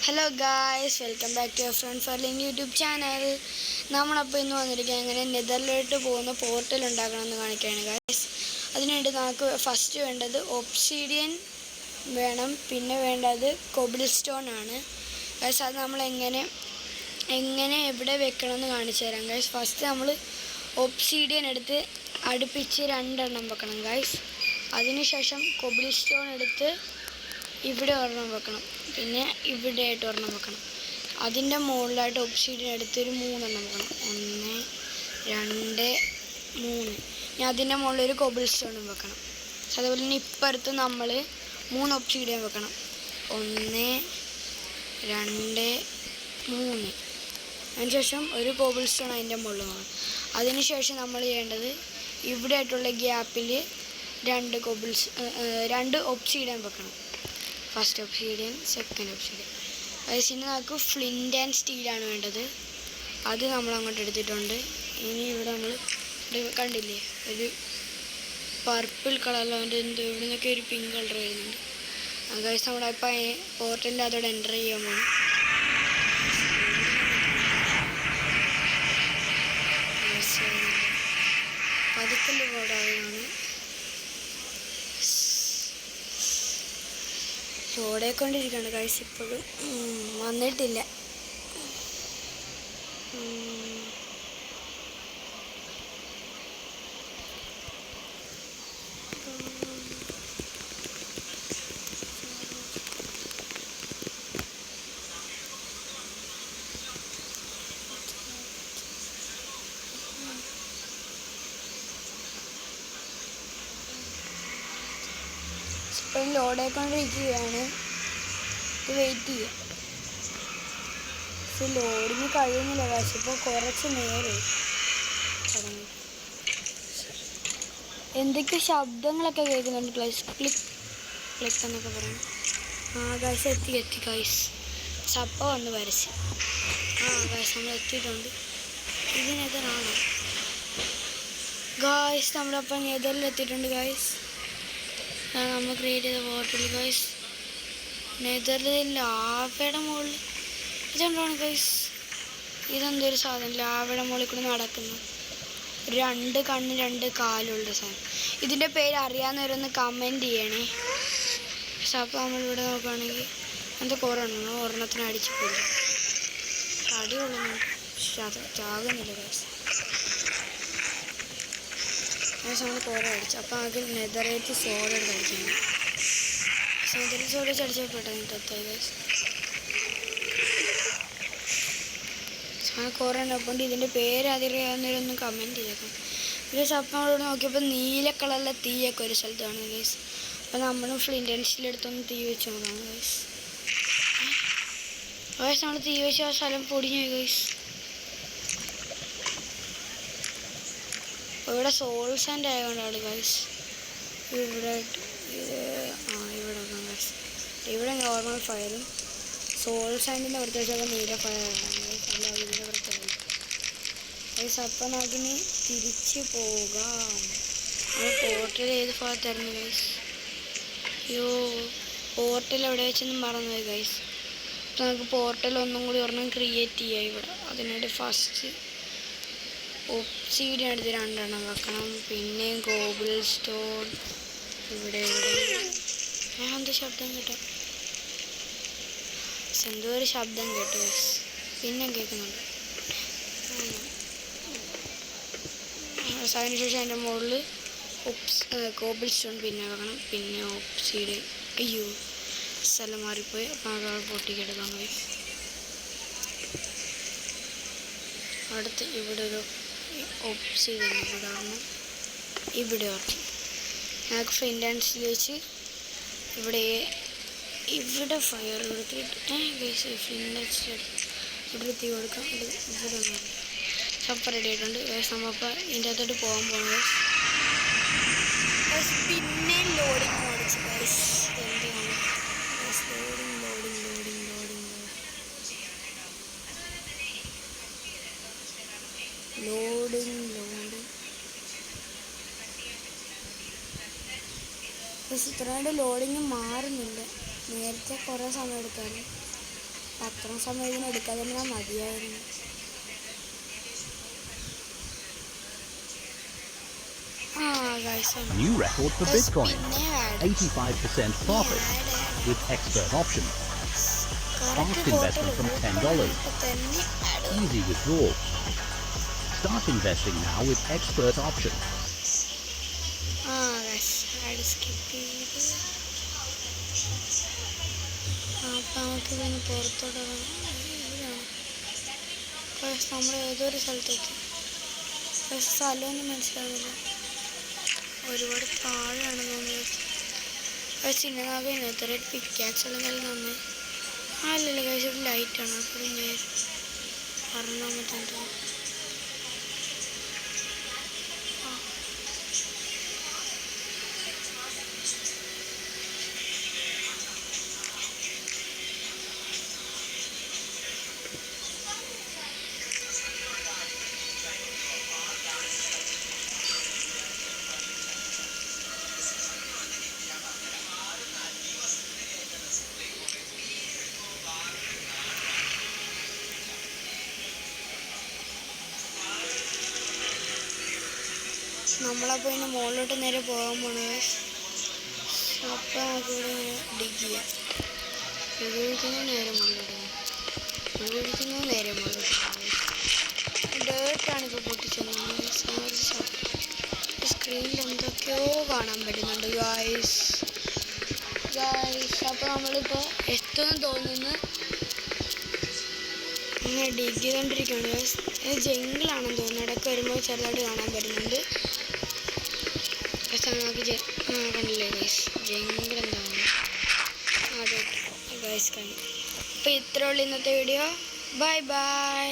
Hello guys, welcome back to your friend Farlin YouTube channel. നമ്മളപ്പോൾ ഇന്ന് വന്നിരിക്കുക എങ്ങനെ നെതറിലോട്ട് പോകുന്ന പോർട്ടൽ ഉണ്ടാക്കണമെന്ന് കാണിക്കുകയാണ് ഗായ്സ്. അതിനുവേണ്ടി നമുക്ക് ഫസ്റ്റ് വേണ്ടത് ഒബ്സിഡിയൻ വേണം, പിന്നെ വേണ്ടത് കോബിൾ സ്റ്റോൺ ആണ് ഗായ്സ്. അത് നമ്മൾ എങ്ങനെ എവിടെ വെക്കണമെന്ന് കാണിച്ചു തരാം ഗായ്സ്. ഫസ്റ്റ് നമ്മൾ ഒബ്സിഡിയൻ എടുത്ത് അടുപ്പിച്ച് 2 എണ്ണം വെക്കണം ഗായ്സ്. അതിനുശേഷം കോബിൾ സ്റ്റോൺ എടുത്ത് ഇവിടെ ഒരെണ്ണം വെക്കണം, പിന്നെ ഇവിടെ ആയിട്ട് ഒരെണ്ണം വെക്കണം. അതിൻ്റെ മുകളിലായിട്ട് ഒബ്സിഡിയൻ എടുത്തൊരു 3 എണ്ണം വെക്കണം. 1 2 3. ഇനി അതിൻ്റെ മുകളിലൊരു കോബിൾ സ്റ്റോണും വെക്കണം. അതുപോലെ തന്നെ ഇപ്പുറത്ത് നമ്മൾ 3 ഒബ്സിഡിയൻ വെക്കണം. 1 2 3. അതിനുശേഷം ഒരു കോബിൾ സ്റ്റോൺ അതിൻ്റെ മുകളിൽ വേണം. അതിനുശേഷം നമ്മൾ ചെയ്യേണ്ടത് ഇവിടെ ആയിട്ടുള്ള ഗ്യാപ്പിൽ 2 ഒബ്സിഡിയൻ വെക്കണം. First obsidian, second obsidian. അതിന് നമുക്ക് ഫ്ലിൻ്റ് ആൻഡ് സ്റ്റീലാണ് വേണ്ടത്. അത് നമ്മൾ അങ്ങോട്ട് എടുത്തിട്ടുണ്ട്. ഇനി ഇവിടെ നമ്മൾ കണ്ടില്ലേ, ഒരു പർപ്പിൾ കളറിൽ ഇവിടെ നിന്നൊക്കെ ഒരു പിങ്ക് കളർ വരുന്നുണ്ട്. ഗൈസ് നമ്മളിപ്പോൾ പോർട്ടലിൽ അതോടെ എൻ്റർ ചെയ്യാൻ പോകും. പതുക്കല് കോടാണ് ഓടേക്കൊണ്ടിരിക്കുകയാണ് ഗൈസ്. ഇപ്പോഴും വന്നിട്ടില്ല. ഇപ്പോഴും ലോഡായിക്കൊണ്ടിരിക്കുകയാണ്. ഇത് വെയിറ്റ് ചെയ്യാം. പക്ഷെ ലോഡിങ് കഴിയുന്നില്ല പക്ഷെ ഇപ്പോൾ കുറച്ച് നേരെ തുടങ്ങി. എന്തൊക്കെ ശബ്ദങ്ങളൊക്കെ കേൾക്കുന്നുണ്ട്. ക്ലിക്ക് എന്നൊക്കെ പറയും. ഗൈസ് എത്തി ഗൈസ്. സപ്പ വന്ന് വരച്ച്. ഗൈസ് നമ്മൾ എത്തിയിട്ടുണ്ട്. ഇത് നെതറാണ് ഗൈസ്. നമ്മളപ്പം നെതറിൽ എത്തിയിട്ടുണ്ട് ഗൈസ്. നമ്മൾ ക്രിയേറ്റ് ചെയ്ത പോർട്ടൽ ഗൈസ്. നെതറിൽ ലാവയുടെ മുകളിൽ ഇതുകൊണ്ടാണ് ഗൈസ്. ഇതെന്തൊരു സാധനം ലാവയുടെ മുകളിൽ കൂടി നടക്കുന്നു. 2 കണ്ണ് 2 കാലുള്ള സാധനം. ഇതിൻ്റെ പേര് അറിയാവുന്നവരൊന്ന് കമൻറ്റ് ചെയ്യണേ. പക്ഷെ അപ്പോൾ നമ്മളിവിടെ നോക്കുകയാണെങ്കിൽ എന്താ കുറേ ഉണ്ടോ, ഒരെണ്ണത്തിന് അടിച്ച് പോയില്ല. അടി കൊള്ളുന്നുണ്ട് പക്ഷെ അത് ചാകുന്നില്ല ഗൈസ്. നമ്മൾ കുറേ അടിച്ചു. അപ്പോൾ അത് നെതറേറ്റ് സോഡ എടുത്ത് അടിക്കുന്നു. നെതറേറ്റ് സോഡ അടിച്ചാൽ പെട്ടെന്ന് തെറ്റായി ഗൈസ്. അങ്ങനെ കുറേ എണ്ണപ്പോണ്ട്. ഇതിൻ്റെ പേര് അറിയാവുന്നവരൊന്നും കമൻറ്റ് ചെയ്തേക്കാം. ഒരു സപ്പനോട് നോക്കിയപ്പോൾ നീല കളറിലെ തീയൊക്കെ ഒരു സ്ഥലത്താണ് ഗൈസ്. അപ്പോൾ നമ്മളും ഫ്ലിൻ്റ് ആൻഡ് സ്റ്റീൽ എടുത്തൊന്ന് തീ വെച്ച് നോക്കാം ഗൈസ്. നമ്മൾ തീ വെച്ച ആ സ്ഥലം പൊടിഞ്ഞു പോയി ഗൈസ്. ഇവിടെ സോൾ സാൻഡ് ആയതുകൊണ്ടാണ് ഗൈസ്. ഇവിടെ ഇവിടെ ഗൈസ്. ഇവിടെ നോർമൽ ഫയറും സോൾ സാൻഡിൻ്റെ പ്രത്യേകിച്ചൊക്കെ നീല ഫയറാണ് ഗൈസ്. അല്ല ഇതിൻ്റെ പ്രത്യേകത ഗൈസ്. അപ്പം നമുക്കിനി തിരിച്ച് പോകാം. നമ്മൾ പോർട്ടൽ ഏത് ഭാഗത്തായിരുന്നു ഗൈസ്? അയ്യോ, പോർട്ടൽ എവിടെ വെച്ചൊന്നും മറന്നുപോയി ഗൈസ്. അപ്പം നമുക്ക് പോർട്ടൽ ഒന്നും കൂടി ഒരെണ്ണം ക്രിയേറ്റ് ചെയ്യാം ഇവിടെ. അതിനായിട്ട് ഫസ്റ്റ് ഒബ്സിഡിയൻ എടുത്ത് 2 എണ്ണം വെക്കണം. പിന്നെ കോബിൾ സ്റ്റോൺ ഇവിടെ എന്ത് ശബ്ദം കേട്ടോ? എന്തോ ഒരു ശബ്ദം കേട്ടു ഗൈസ്. പിന്നെ കേൾക്കുന്നുണ്ട്. അതിനുശേഷം അതിൻ്റെ മുകളിൽ കോബിൾ സ്റ്റോൺ പിന്നെ വെക്കണം. പിന്നെ ഒബ്സിഡിയൻ. അയ്യോ, സ്ഥലം മാറിപ്പോയി. അപ്പം അത് പൊട്ടിക്കെടുക്കാം ഗൈസ്. അടുത്ത് ഇവിടെ ഒരു ഒബ്സിഡിയൻ ഇവിടെ വരണം. ഇവിടെ വരണം. ഞങ്ങൾക്ക് ഫ്ലിൻ്റ് ആൻഡ് സ്റ്റീൽ വെച്ച് ഇവിടെ ഫയർ കൊടുത്തിട്ട് ഗൈസ് ഫ്ലിൻ്റ് ആൻഡ് സ്റ്റീൽ ഇവിടെ തീ കൊടുക്കാം. ഇവിടെ ഒന്ന് സപ്പ റെഡി ആയിട്ടുണ്ട് ഗൈസ്. നമ്മളിപ്പോൾ ഇതിൻ്റെ അകത്തോട്ട് പോകാൻ പോകുന്നത് പിന്നെ ലോഡിങ് ഓടിച്ച് ഗൈസ്. എന്താണ് ലോഡിങ് പക്ഷെ ഇത്രയായിട്ട് ലോഡിങ് മാറുന്നില്ല. നേരത്തെ കുറേ സമയം എടുക്കാറ്. അത്ര സമയം ഇതിന് എടുക്കാതെ തന്നെ മതിയായിരുന്നു. New record for Bitcoin. 85% profit with expert option. Fast investment from $10. Easy withdrawal. Start investing now with expert option. നമുക്കിതിന് പുറത്തോട്ട് നമ്മൾ ഏതൊരു സ്ഥലത്തേക്ക് സ്ഥലമൊന്നും മനസ്സിലാവില്ല. ഒരുപാട് താഴെയാണ് തോന്നുന്നത്. ചിന്നനാകെ ഇന്നത്തെ പിക്കാക്സ് അല്ലെങ്കിൽ നന്നായി അല്ലല്ല കഴിച്ച ഒരു ലൈറ്റാണ്. അപ്പോൾ ഞാൻ പറഞ്ഞാൽ പറ്റുന്നത് നമ്മളപ്പോൾ ഇനി മുകളിലോട്ട് നേരെ പോകാൻ പോണത്. അപ്പോൾ നമുക്കിവിടെ ഇങ്ങനെ ഡിഗ് ചെയ്യാം. ഉപയോഗിക്കുന്നത് നേരെ മുകളിലോട്ട് ഡേർട്ടാണിപ്പോൾ പൊട്ടിച്ചത്. സ്ക്രീനിൽ എന്തൊക്കെയോ കാണാൻ പറ്റുന്നുണ്ട് ഗായ്സ്. അപ്പോൾ നമ്മളിപ്പോൾ എത്തുമെന്ന് തോന്നുന്നു. ഇങ്ങനെ ഡിഗ് ചെയ്തുകൊണ്ടിരിക്കുകയാണ് ഗായ്സ്. ഇത് ജംഗിളാണെന്ന് തോന്നുന്നു. ഇടയ്ക്ക് വരുമ്പോൾ ചെറുതായിട്ട് കാണാൻ പറ്റുന്നുണ്ട്. നമുക്ക് കണ്ടില്ലേ ഗൈസ്, ജംഗിൾ എന്താണ് അതെ ഗൈസ് കാണും. അപ്പോൾ ഇത്രേ ഉള്ളൂ ഇന്നത്തെ വീഡിയോ. Bye bye.